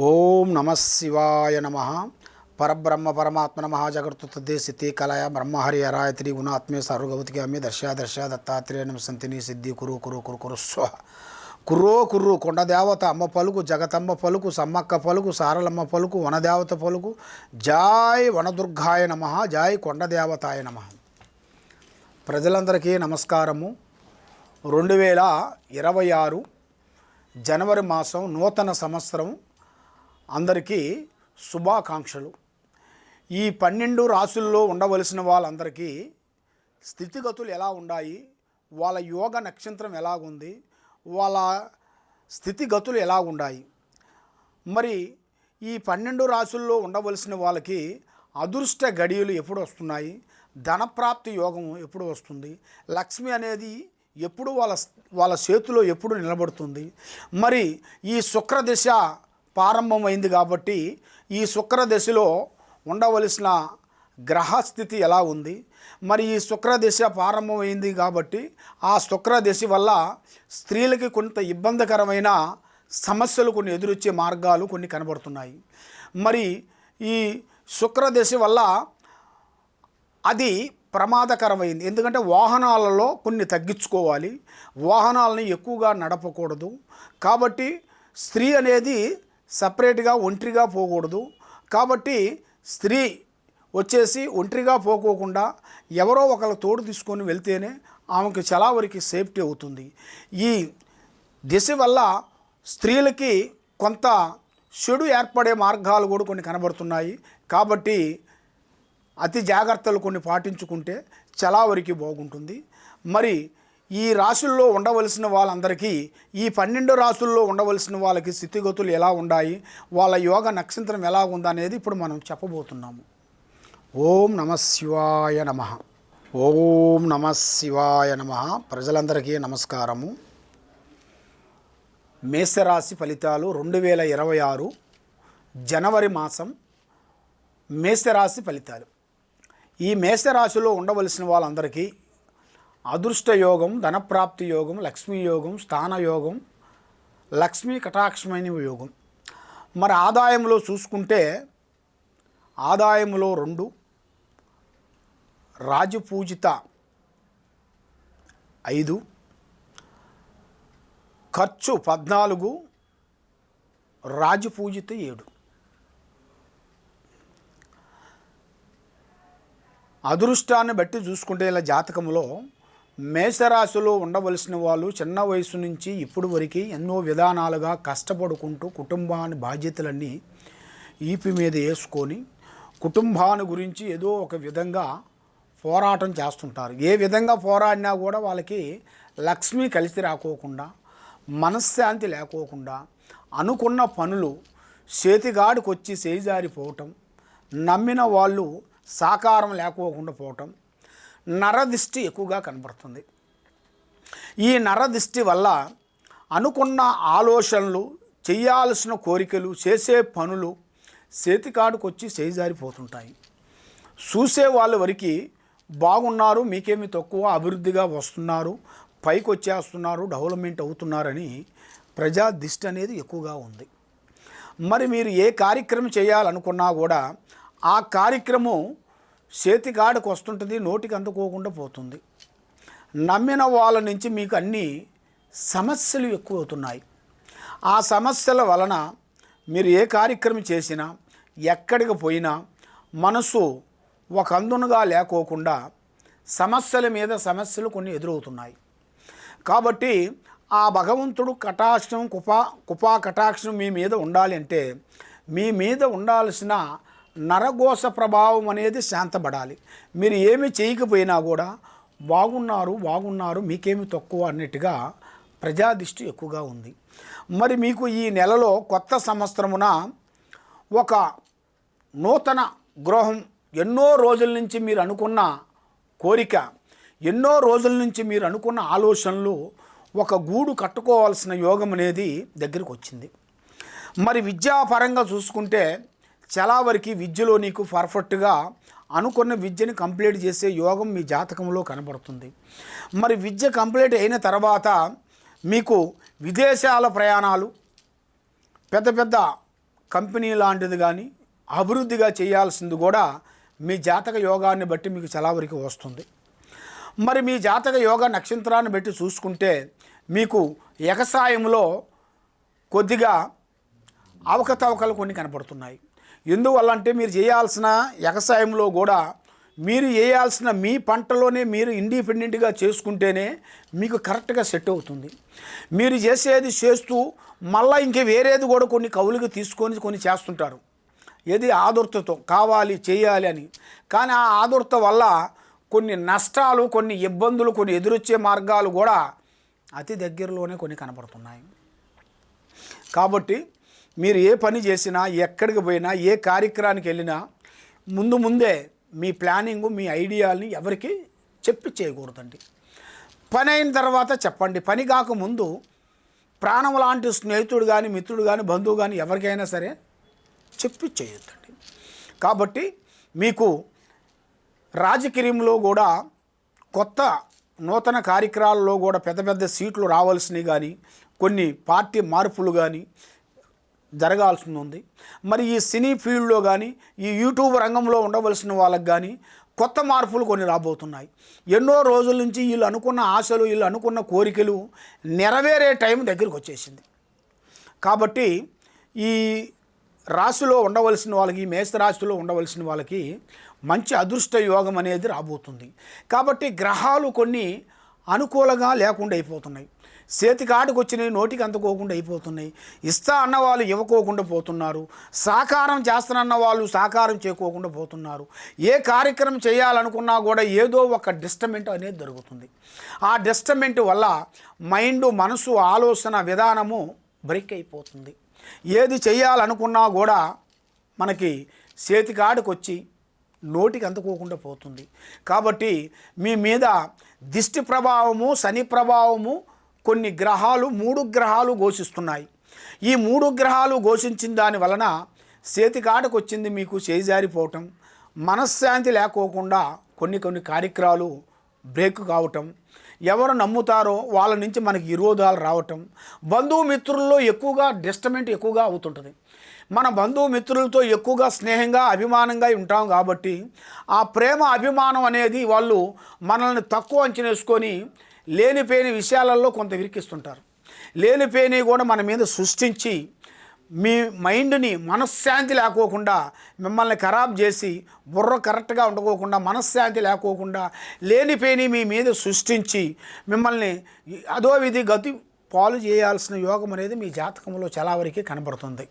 ఓం నమ శివాయ నమ. పరబ్రహ్మ పరమాత్మ నమ. జగత్తుదే స్థితి కలయ బ్రహ్మహరి అరాయత్రి గుణాత్మే సర్వగవతికి అమ్మి దర్శ దత్తాత్రేయ నమ సంతిని సిద్ధి కురు కురు కురు కురు స్వ కుర్రో కుర్రు కొండదేవత అమ్మ పలుకు, జగతమ్మ పలుకు, సమ్మక్క పలుకు, సారలమ్మ పలుకు, వనదేవత పలుకు. జాయ్ వనదుర్గాయ నమ, జాయ్ కొండదేవతాయ నమ. ప్రజలందరికీ నమస్కారము. 2026 జనవరి మాసం నూతన సంవత్సరం. అందరికీ శుభాకాంక్షలు. ఈ 12 రాశుల్లో ఉండవలసిన వాళ్ళందరికీ స్థితిగతులు ఎలా ఉన్నాయి, వాళ్ళ యోగ నక్షత్రం ఎలాగుంది, వాళ్ళ స్థితిగతులు ఎలా ఉన్నాయి. మరి ఈ 12 రాశుల్లో ఉండవలసిన వాళ్ళకి అదృష్ట గడియలు ఎప్పుడు వస్తున్నాయి, ధనప్రాప్తి యోగం ఎప్పుడు వస్తుంది, లక్ష్మి అనేది ఎప్పుడు వాళ్ళ చేతిలో ఎప్పుడు నిలబడుతుంది. మరి ఈ శుక్రదశ ప్రారంభమైంది కాబట్టి ఈ శుక్రదశలో ఉండవలసిన గ్రహస్థితి ఎలా ఉంది. మరి ఈ శుక్రదశ ప్రారంభమైంది కాబట్టి ఆ శుక్రదశ వల్ల స్త్రీలకి కొంత ఇబ్బందికరమైన సమస్యలు కొన్ని ఎదురొచ్చే మార్గాలు కొన్ని కనబడుతున్నాయి. మరి ఈ శుక్రదశ వల్ల అది ప్రమాదకరమైంది. ఎందుకంటే వాహనాలలో కొన్ని తగ్గించుకోవాలి, వాహనాలని ఎక్కువగా నడపకూడదు. కాబట్టి స్త్రీ అనేది సపరేట్గా ఒంటరిగా పోకూడదు. కాబట్టి స్త్రీ వచ్చేసి ఒంటరిగా పోకోకుండా ఎవరో ఒకరు తోడు తీసుకొని వెళ్తేనే ఆమెకు చాలా వరకు సేఫ్టీ అవుతుంది. ఈ దిశ వల్ల స్త్రీలకి కొంత చెడు ఏర్పడే మార్గాలు కూడా కొన్ని కనబడుతున్నాయి. కాబట్టి అతి జాగ్రత్తలు కొన్ని పాటించుకుంటే చాలా వరకు బాగుంటుంది. మరి ఈ రాశుల్లో ఉండవలసిన వాళ్ళందరికీ, ఈ 12 రాశుల్లో ఉండవలసిన వాళ్ళకి స్థితిగతులు ఎలా ఉన్నాయి, వాళ్ళ యోగ నక్షత్రం ఎలా ఉందనేది ఇప్పుడు మనం చెప్పబోతున్నాము. ఓం నమ శివాయ నమ. ఓం నమ శివాయ నమ. ప్రజలందరికీ నమస్కారము. మేషరాశి ఫలితాలు 2026 జనవరి మాసం మేషరాశి ఫలితాలు. ఈ మేషరాశిలో ఉండవలసిన వాళ్ళందరికీ అదృష్ట యోగం, ధనప్రాప్తి యోగం, లక్ష్మీ యోగం, స్థాన యోగం, లక్ష్మీ కటాక్షమైన యోగం. మరి ఆదాయంలో చూసుకుంటే ఆదాయంలో 2, రాజపూజిత 5, ఖర్చు 14, రాజపూజిత 7. అదృష్టాన్ని బట్టి చూసుకుంటే ఇలా జాతకంలో మేషరాశిలో ఉండవలసిన వాళ్ళు చిన్న వయసు నుంచి ఇప్పుడు వరకు ఎన్నో విధానాలుగా కష్టపడుకుంటూ కుటుంబాన్ని బాధ్యతలన్నీ ఈపి మీద వేసుకొని కుటుంబాన్ని గురించి ఏదో ఒక విధంగా పోరాటం చేస్తుంటారు. ఏ విధంగా పోరాడినా కూడా వాళ్ళకి లక్ష్మి కలిసి రాకోకుండా, మనశ్శాంతి లేకోకుండా, అనుకున్న పనులు చేతిగాడికి వచ్చి చేజారిపోవటం, నమ్మిన వాళ్ళు సాకారం లేకోకుండా పోవటం, నరదిష్టి ఎక్కువగా కనబడుతుంది. ఈ నరదిష్టి వల్ల అనుకున్న ఆలోచనలు, చేయాల్సిన కోరికలు, చేసే పనులు చేతికాడుకు వచ్చి చేజారిపోతుంటాయి. చూసే వాళ్ళ వరకు బాగున్నారు, మీకేమి తక్కువ, అభివృద్ధిగా వస్తున్నారు, పైకి వచ్చేస్తున్నారు, డెవలప్మెంట్ అవుతున్నారని ప్రజా దిష్టి అనేది ఎక్కువగా ఉంది. మరి మీరు ఏ కార్యక్రమం చేయాలనుకున్నా కూడా ఆ కార్యక్రమం చేతికాడికి వస్తుంటుంది, నోటికి అందుకోకుండా పోతుంది. నమ్మిన వాళ్ళ నుంచి మీకు అన్ని సమస్యలు ఎక్కువ అవుతున్నాయి. ఆ సమస్యల వలన మీరు ఏ కార్యక్రమం చేసినా, ఎక్కడికి పోయినా మనసు ఒక అందునుగా లేకోకుండా సమస్యల మీద సమస్యలు కొన్ని ఎదురవుతున్నాయి. కాబట్టి ఆ భగవంతుడు కటాక్షం కృపా కటాక్షం మీ మీద ఉండాలి అంటే మీ మీద ఉండాల్సిన నరఘోష ప్రభావం అనేది శాంతపడాలి. మీరు ఏమి చేయకపోయినా కూడా బాగున్నారు, మీకేమి తక్కువ అన్నట్టుగా ప్రజాదిష్టి ఎక్కువగా ఉంది. మరి మీకు ఈ నెలలో కొత్త సంవత్సరమున ఒక నూతన గృహం, ఎన్నో రోజుల నుంచి మీరు అనుకున్న కోరిక, ఎన్నో రోజుల నుంచి మీరు అనుకున్న ఆలోచనలు ఒక గూడు కట్టుకోవాల్సిన యోగం అనేది దగ్గరికి వచ్చింది. మరి విద్యాపరంగా చూసుకుంటే చాలా వరకు విద్యలో నీకు పర్ఫెక్ట్గా అనుకున్న విద్యని కంప్లీట్ చేసే యోగం మీ జాతకంలో కనబడుతుంది. మరి విద్య కంప్లీట్ అయిన తర్వాత మీకు విదేశాల ప్రయాణాలు, పెద్ద పెద్ద కంపెనీ లాంటిది కానీ అభివృద్ధిగా చేయాల్సింది కూడా మీ జాతక యోగాన్ని బట్టి మీకు చాలా వరకు వస్తుంది. మరి మీ జాతక యోగ నక్షత్రాన్ని బట్టి చూసుకుంటే మీకు వ్యవసాయంలో కొద్దిగా అవకతవకలు కొన్ని కనపడుతున్నాయి. ఎందువల్ల అంటే మీరు చేయాల్సిన వ్యవసాయంలో కూడా మీరు చేయాల్సిన మీ పంటలోనే మీరు ఇండిపెండెంట్గా చేసుకుంటేనే మీకు కరెక్ట్గా సెట్ అవుతుంది. మీరు చేసేది చేస్తూ మళ్ళీ ఇంక వేరేది కూడా కొన్ని కవులుగా తీసుకొని కొన్ని చేస్తుంటారు, ఏది ఆదుర్తతో కావాలి చేయాలి అని. కానీ ఆ ఆదుర్త వల్ల కొన్ని నష్టాలు, కొన్ని ఇబ్బందులు, కొన్ని ఎదురొచ్చే మార్గాలు కూడా అతి దగ్గరలోనే కొన్ని కనపడుతున్నాయి. కాబట్టి మీరు ఏ పని చేసినా, ఎక్కడికి పోయినా, ఏ కార్యక్రమానికి వెళ్ళినా ముందే మీ ప్లానింగు, మీ ఐడియాలని ఎవరికి చెప్పి చేయకూడదండి. పని అయిన తర్వాత చెప్పండి. పని కాకముందు ప్రాణం లాంటి స్నేహితుడు కానీ, మిత్రుడు కానీ, బంధువు కానీ ఎవరికైనా సరే చెప్పి చేయొద్దండి. కాబట్టి మీకు రాజకీయంలో కూడా కొత్త నూతన కార్యక్రమాలలో కూడా పెద్ద పెద్ద సీట్లు రావాల్సినవి కానీ, కొన్ని పార్టీ మార్పులు కానీ జరగాల్సి ఉంది. మరి ఈ సినీ ఫీల్డ్లో కానీ, ఈ యూట్యూబ్ రంగంలో ఉండవలసిన వాళ్ళకి కానీ కొత్త మార్పులు కొన్ని రాబోతున్నాయి. ఎన్నో రోజుల నుంచి వీళ్ళు అనుకున్న ఆశలు, వీళ్ళు అనుకున్న కోరికలు నెరవేరే టైం దగ్గరికి వచ్చేసింది. కాబట్టి ఈ రాశిలో ఉండవలసిన వాళ్ళకి, ఈ మేషరాశిలో ఉండవలసిన వాళ్ళకి మంచి అదృష్ట యోగం అనేది రాబోతుంది. కాబట్టి గ్రహాలు కొన్ని అనుకూలంగా లేకుండా అయిపోతున్నాయి. చేతికాడికి వచ్చినవి నోటికి అందుకోకుండా అయిపోతున్నాయి. ఇస్తా అన్న వాళ్ళు ఇవ్వకోకుండా పోతున్నారు. సాకారం చేస్తానన్న వాళ్ళు సాకారం చేయకోకుండా పోతున్నారు. ఏ కార్యక్రమం చేయాలనుకున్నా కూడా ఏదో ఒక డిస్టర్బెంట్ అనేది జరుగుతుంది. ఆ డిస్టర్బెంట్ వల్ల మైండ్, మనసు, ఆలోచన విధానము బ్రేక్ అయిపోతుంది. ఏది చేయాలనుకున్నా కూడా మనకి చేతికాడికి వచ్చి నోటికి అందుకోకుండా పోతుంది. కాబట్టి మీ మీద దిష్టి ప్రభావము, శని ప్రభావము కొన్ని గ్రహాలు, 3 గ్రహాలు ఘోషిస్తున్నాయి. ఈ 3 గ్రహాలు ఘోషించిన దాని వలన చేతికాటకు వచ్చింది మీకు చేజారిపోవటం, మనశ్శాంతి లేకోకుండా కొన్ని కార్యక్రమాలు బ్రేక్ కావటం, ఎవరు నమ్ముతారో వాళ్ళ నుంచి మనకి విరోధాలు రావటం, బంధుమిత్రుల్లో ఎక్కువగా డిస్టర్బెంట్ ఎక్కువగా అవుతుంటుంది. మన బంధుమిత్రులతో ఎక్కువగా స్నేహంగా, అభిమానంగా ఉంటాం కాబట్టి ఆ ప్రేమ, అభిమానం అనేది వాళ్ళు మనల్ని తక్కువ అంచనా వేసుకొని లేనిపోయిన విషయాలలో కొంత విరికిస్తుంటారు. లేనిపోయినవి కూడా మన మీద సృష్టించి మీ మైండ్ని మనశ్శాంతి లేకోకుండా మిమ్మల్ని ఖరాబ్ చేసి, బుర్ర కరెక్ట్గా ఉండకోకుండా, మనశ్శాంతి లేకోకుండా లేనిపోయినవి మీ మీద సృష్టించి మిమ్మల్ని అదో విధి గతి పాలు చేయాల్సిన యోగం అనేది మీ జాతకంలో చాలా వరకు కనబడుతుంది.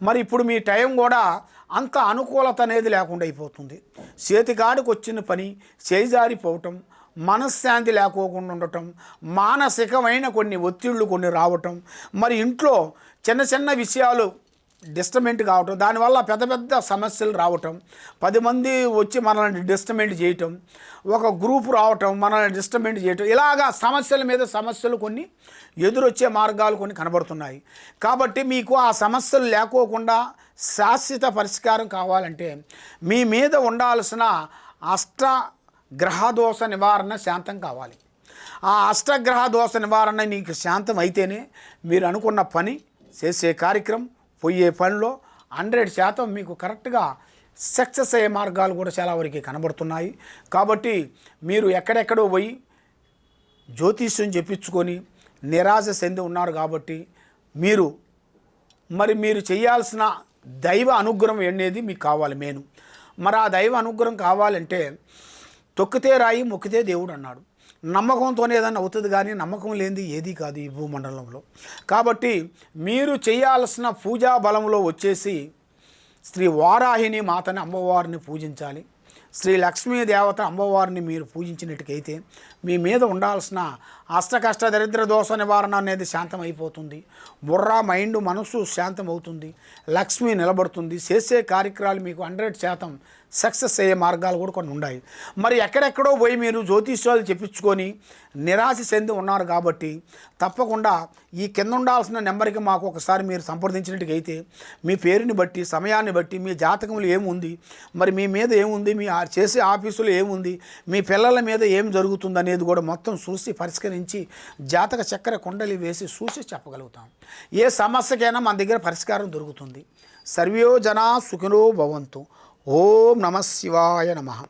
మరి ఇప్పుడు మీ టైం కూడా అంత అనుకూలత అనేది లేకుండా అయిపోతుంది. చేతికాడికి వచ్చిన పని చేజారిపోవటం, మనశ్శాంతి లేకోకుండా ఉండటం, మానసికమైన కొన్ని ఒత్తిళ్ళు కొన్ని రావటం, మరి ఇంట్లో చిన్న విషయాలు డిస్టర్బెంట్ కావటం, దానివల్ల పెద్ద సమస్యలు రావటం, 10 మంది వచ్చి మనల్ని డిస్టర్బెంట్ చేయటం, ఒక గ్రూప్ రావటం మనల్ని డిస్టర్బెంట్ చేయటం, ఇలాగా సమస్యల మీద సమస్యలు కొన్ని ఎదురొచ్చే మార్గాలు కొన్ని కనబడుతున్నాయి. కాబట్టి మీకు ఆ సమస్యలు లేకోకుండా శాశ్వత పరిష్కారం కావాలంటే మీ మీద ఉండాల్సిన అష్టగ్రహదోష నివారణ శాంతం కావాలి. ఆ అష్టగ్రహ దోష నివారణ నీకు శాంతం అయితేనే మీరు అనుకున్న పని, చేసే కార్యక్రమం, పోయే పనిలో 100% మీకు కరెక్ట్గా సక్సెస్ అయ్యే మార్గాలు కూడా చాలా వరకు కనబడుతున్నాయి. కాబట్టి మీరు ఎక్కడెక్కడో పోయి జ్యోతిష్యం చెప్పించుకొని నిరాశ చెంది ఉన్నారు. కాబట్టి మీరు చేయాల్సిన దైవ అనుగ్రహం అనేది మీకు కావాలి మెయిన్. మరి ఆ దైవ అనుగ్రహం కావాలంటే తొక్కితే రాయి, మొక్కితే దేవుడు అన్నాడు. నమ్మకంతోనే ఏదైనా అవుతుంది, కానీ నమ్మకం లేనిది ఏదీ కాదు ఈ భూమండలంలో. కాబట్టి మీరు చేయాల్సిన పూజా బలంలో వచ్చేసి శ్రీ వారాహిని మాతని, అమ్మవారిని పూజించాలి. శ్రీ లక్ష్మీ దేవత అమ్మవారిని మీరు పూజించినట్టుకైతే మీ మీద ఉండాల్సిన అష్టకష్ట దరిద్ర దోష నివారణ అనేది శాంతం అయిపోతుంది. బుర్ర, మైండ్, మనసు శాంతం అవుతుంది. లక్ష్మి నిలబడుతుంది. చేసే కార్యక్రమాలు మీకు 100% సక్సెస్ అయ్యే మార్గాలు కూడా కొన్ని ఉన్నాయి. మరి ఎక్కడెక్కడో పోయి మీరు జ్యోతిష్యాలు చెప్పించుకొని నిరాశ చెంది ఉన్నారు. కాబట్టి తప్పకుండా ఈ కింద ఉండాల్సిన నెంబర్కి మాకు ఒకసారి మీరు సంప్రదించినట్టుకైతే మీ పేరుని బట్టి, సమయాన్ని బట్టి, మీ జాతకంలో ఏముంది, మరి మీ మీద ఏముంది, మీ చేసే ఆఫీసులో ఏముంది, మీ పిల్లల మీద ఏం జరుగుతుంది అనేది కూడా మొత్తం చూసి పరిష్కరించి నుంచి జాతక చక్కెర కుండలి వేసి చూసి చెప్పగలుగుతాం. ఏ సమస్యకైనా మన దగ్గర పరిష్కారం దొరుకుతుంది. సర్వో జనా సుఖినో భవంతు. ఓం నమః శివాయ నమః.